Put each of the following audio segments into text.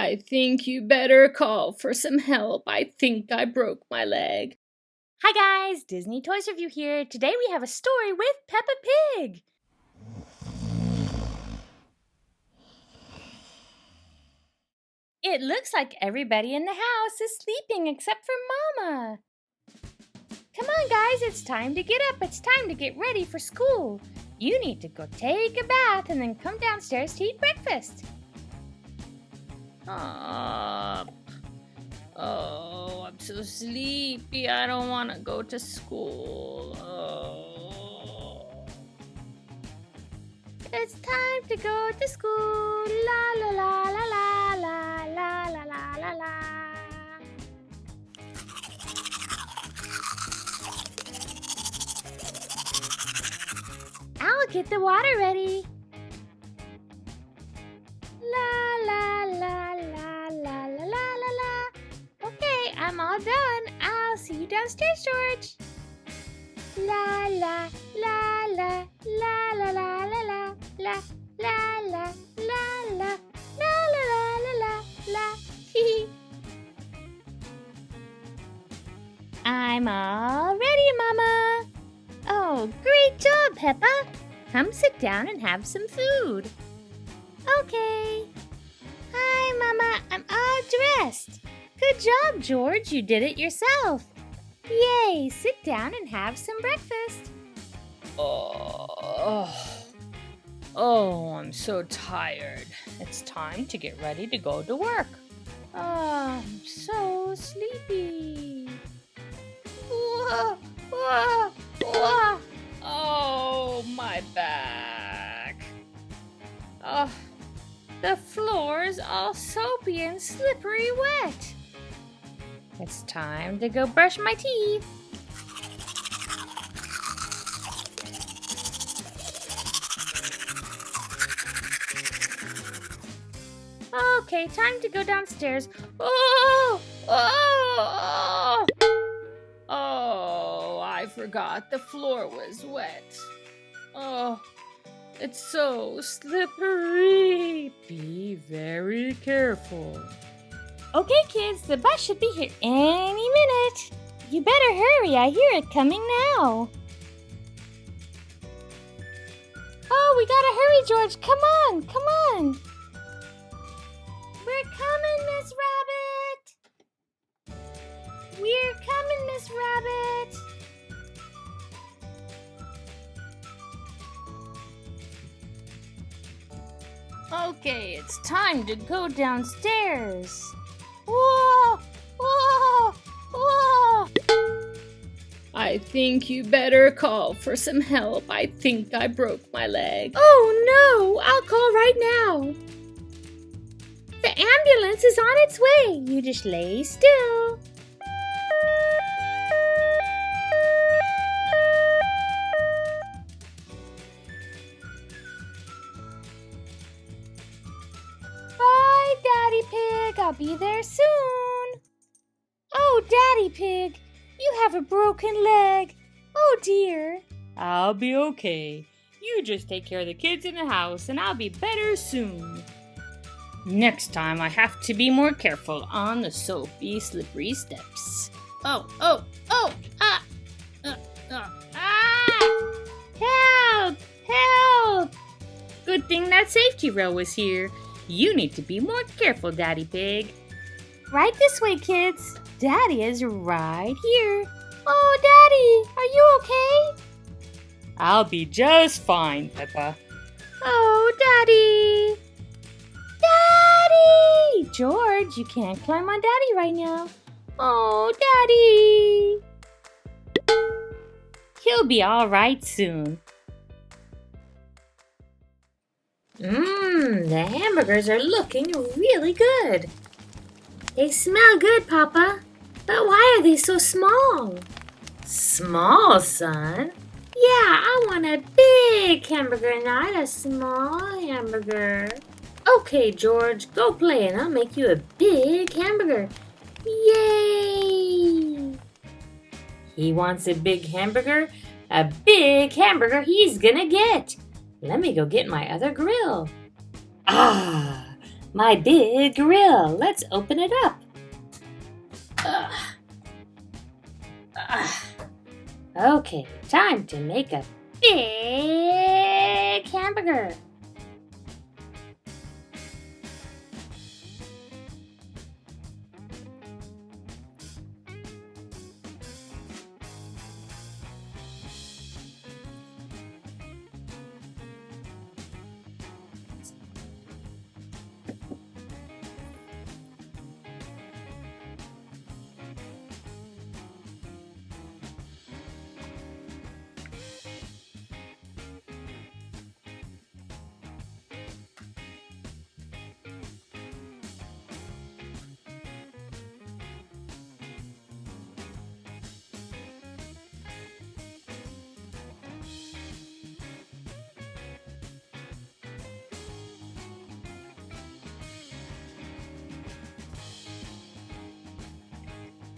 I think you better call for some help. I think I broke my leg. Hi guys, Disney Toys Review here. Today we have a story with Peppa Pig. It looks like everybody in the house is sleeping except for Mama. Come on guys, it's time to get up. It's time to get ready for school. You need to go take a bath and then come downstairs to eat breakfast. Oh, I'm so sleepy. I don't want to go to school. It's time to go to school. La la la la la la la la la la la. I'll get the water ready. La la la la la la la la la. Okay, I'm all done. I'll see you downstairs, George. La la la la la la la la la la la la la la la la la. I'm all ready, Mama. Oh, great job, Peppa. Come sit down and have some food. Okay. Hi, Mama. I'm all dressed. Good job, George. You did it yourself. Yay! Sit down and have some breakfast. Oh, I'm so tired. It's time to get ready to go to work. Oh, I'm so sleepy. Oh, my back. Oh, the floor's all soapy and slippery wet. It's time to go brush my teeth. Okay, time to go downstairs. Oh, I forgot the floor was wet. Oh, it's so slippery. Be very careful. Okay, kids, the bus should be here any minute. You better hurry. I hear it coming now. Oh, we gotta hurry, George. Come on, come on. We're coming, Miss Rabbit. We're coming, Miss Rabbit. Okay, it's time to go downstairs. Whoa! Whoa! Whoa! I think you better call for some help. I think I broke my leg. Oh no! I'll call right now. The ambulance is on its way. You just lay still. Bye, Daddy Pig. I'll be there soon. Oh, Daddy Pig, you have a broken leg. Oh, dear. I'll be okay. You just take care of the kids in the house and I'll be better soon. Next time I have to be more careful on the soapy, slippery steps. Ah! Help! Help! Good thing that safety rail was here. You need to be more careful, Daddy Pig. Right this way, kids. Daddy is right here. Oh, Daddy, are you okay? I'll be just fine, Peppa. Oh, Daddy! Daddy! George, you can't climb on Daddy right now. Oh, Daddy! He'll be all right soon. The hamburgers are looking really good. They smell good, Papa. But why are they so small? Small, son? Yeah, I want a big hamburger, not a small hamburger. Okay, George, go play and I'll make you a big hamburger. Yay! He wants a big hamburger. A big hamburger he's gonna get. Let me go get my other grill. Ah, My big grill. Let's open it up. Okay, time to make a big hamburger.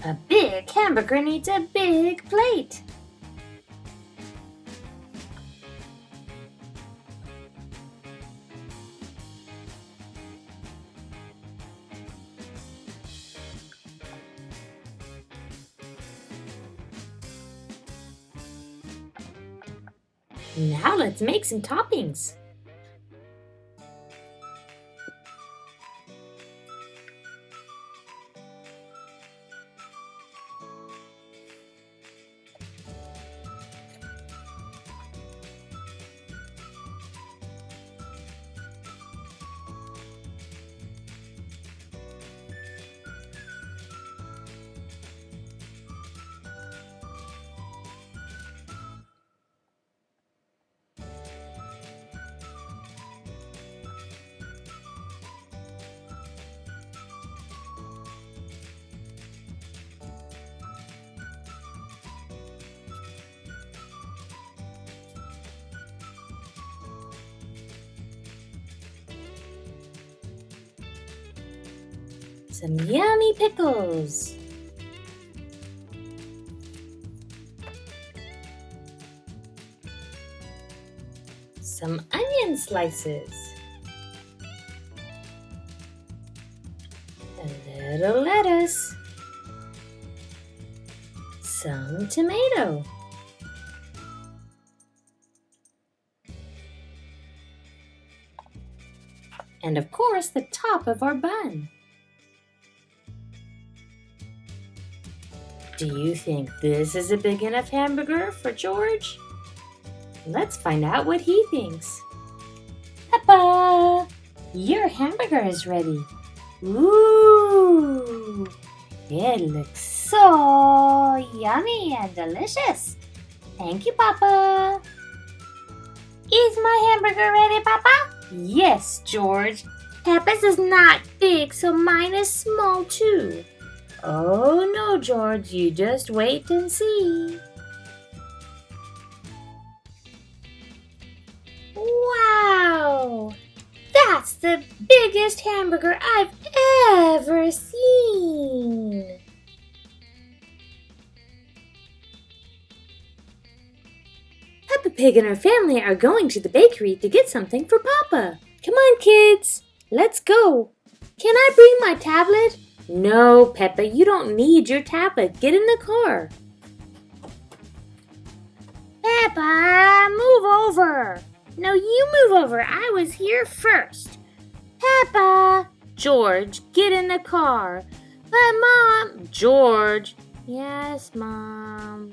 A big hamburger needs a big plate. Now let's make some toppings. Some yummy pickles. Some onion slices. A little lettuce. Some tomato. And of course, the top of our bun. Do you think this is a big enough hamburger for George? Let's find out what he thinks. Peppa, your hamburger is ready. Ooh, it looks so yummy and delicious. Thank you, Papa. Is my hamburger ready, Papa? Yes, George. Peppa's is not big, so mine is small too. Oh no, George, you just wait and see. Wow! That's the biggest hamburger I've ever seen. Peppa Pig and her family are going to the bakery to get something for Papa. Come on, kids, let's go. Can I bring my tablet? No, Peppa, you don't need your tablet. Get in the car. Peppa, move over. No, you move over. I was here first. Peppa. George, get in the car. But, Mom. George. Yes, Mom.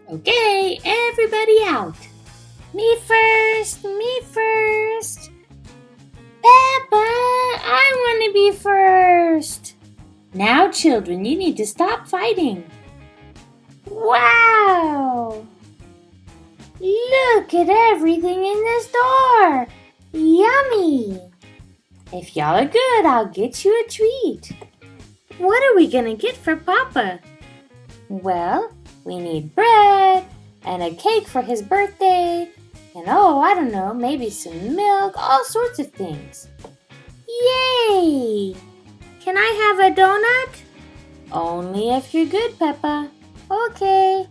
Okay, everybody out. Me first, me first. Peppa, I want to be first. Now, children, you need to stop fighting. Wow! Look at everything in the store. Yummy! If y'all are good, I'll get you a treat. What are we gonna get for Papa? Well, we need bread and a cake for his birthday, and I don't know, maybe some milk, all sorts of things. Yay! Can I have a donut? Only if you're good, Peppa. Okay.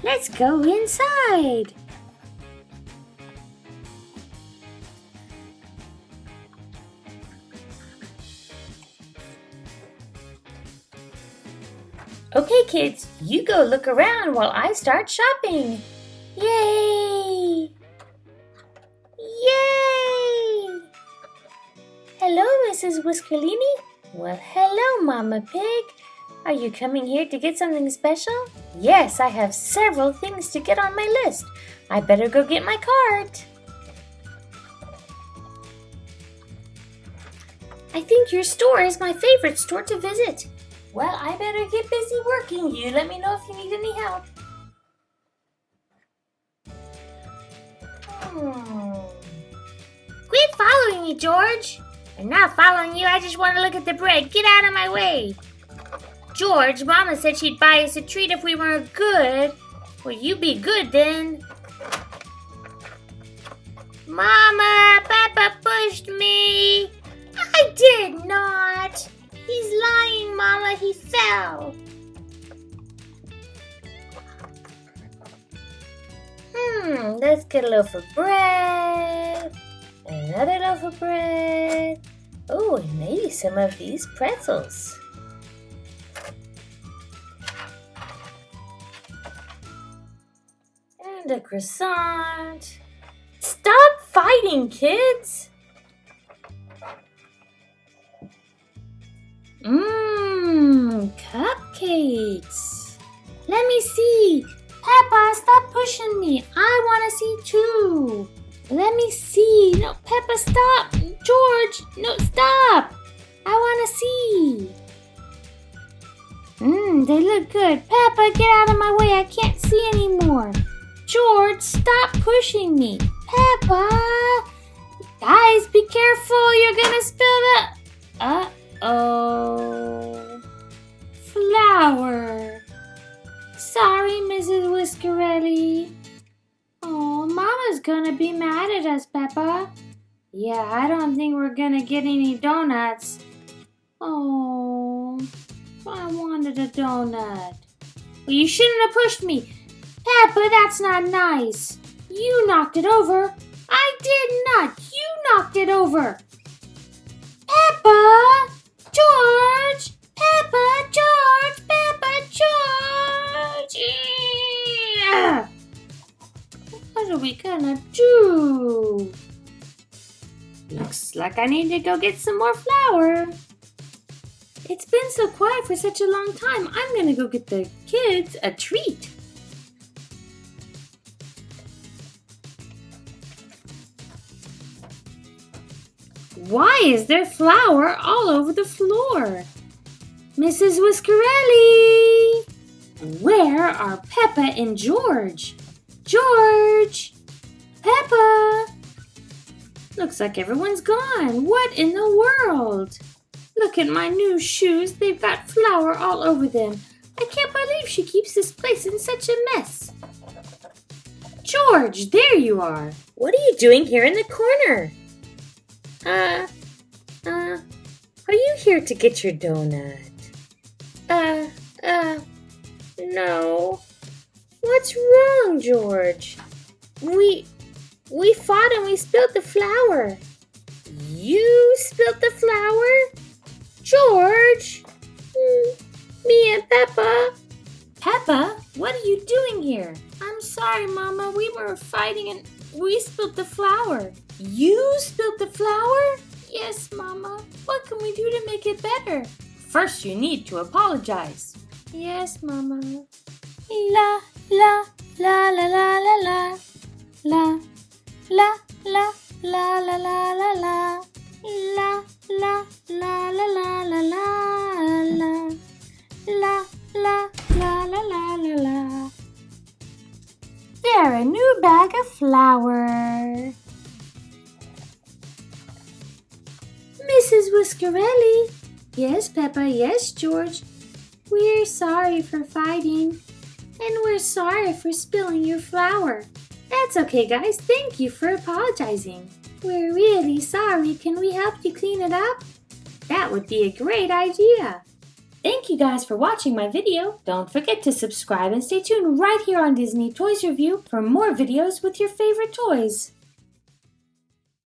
Let's go inside. Okay, kids, you go look around while I start shopping. Yay! Yay! Hello, Mrs. Whiskerlini. Well, hello, Mama Pig. Are you coming here to get something special? Yes, I have several things to get on my list. I better go get my cart. I think your store is my favorite store to visit. Well, I better get busy working. You let me know if you need any help. Quit following me, George. I'm not following you. I just want to look at the bread. Get out of my way. George, Mama said she'd buy us a treat if we were good. Well, you be good then. Mama, Peppa pushed me. I did not. He's lying, Mama. He fell. Let's get a loaf of bread. Another loaf of bread. Oh, and maybe some of these pretzels. And a croissant. Stop fighting, kids! Cupcakes. Let me see. Peppa, stop pushing me. I want to see too. Let me see. No, Peppa, stop. George, no, stop. I want to see. They look good. Peppa, get out of my way. I can't see anymore. George, stop pushing me. Peppa. Guys, be careful. You're going to spill the... Uh-oh. Flour. Sorry, Mrs. Whiskerelli. Oh, Mama's gonna be mad at us, Peppa. Yeah, I don't think we're gonna get any donuts. Oh, I wanted a donut. Well, you shouldn't have pushed me. Peppa, that's not nice. You knocked it over. I did not. You knocked it over. Peppa! George! Peppa! George! Peppa! George! Yeah. What are we gonna do? Looks like I need to go get some more flour. It's been so quiet for such a long time. I'm gonna go get the kids a treat. Why is there flour all over the floor? Mrs. Whiskerelli! Where are Peppa and George? George! Peppa! Looks like everyone's gone. What in the world? Look at my new shoes. They've got flour all over them. I can't believe she keeps this place in such a mess. George, there you are. What are you doing here in the corner? Are you here to get your donut? No. What's wrong, George? We fought and we spilled the flour. You spilled the flour? George? Me and Peppa. Peppa, what are you doing here? I'm sorry, Mama. We were fighting and we spilled the flour. You spilled the flour? Yes, Mama. What can we do to make it better? First, you need to apologize. Yes, Mama. La, la, la, la, la, la, la. La, la, la, la, la, la, la, la. La, la, la, la, la, la, la, la. La, la, la, la, la, la, la. There, Prepare a new bag of flour. Mrs. Whiskerelli. Yes, Peppa. Yes, George. We're sorry for fighting. And we're sorry for spilling your flour. That's okay, guys. Thank you for apologizing. We're really sorry. Can we help you clean it up? That would be a great idea. Thank you guys for watching my video. Don't forget to subscribe and stay tuned right here on Disney Toys Review for more videos with your favorite toys.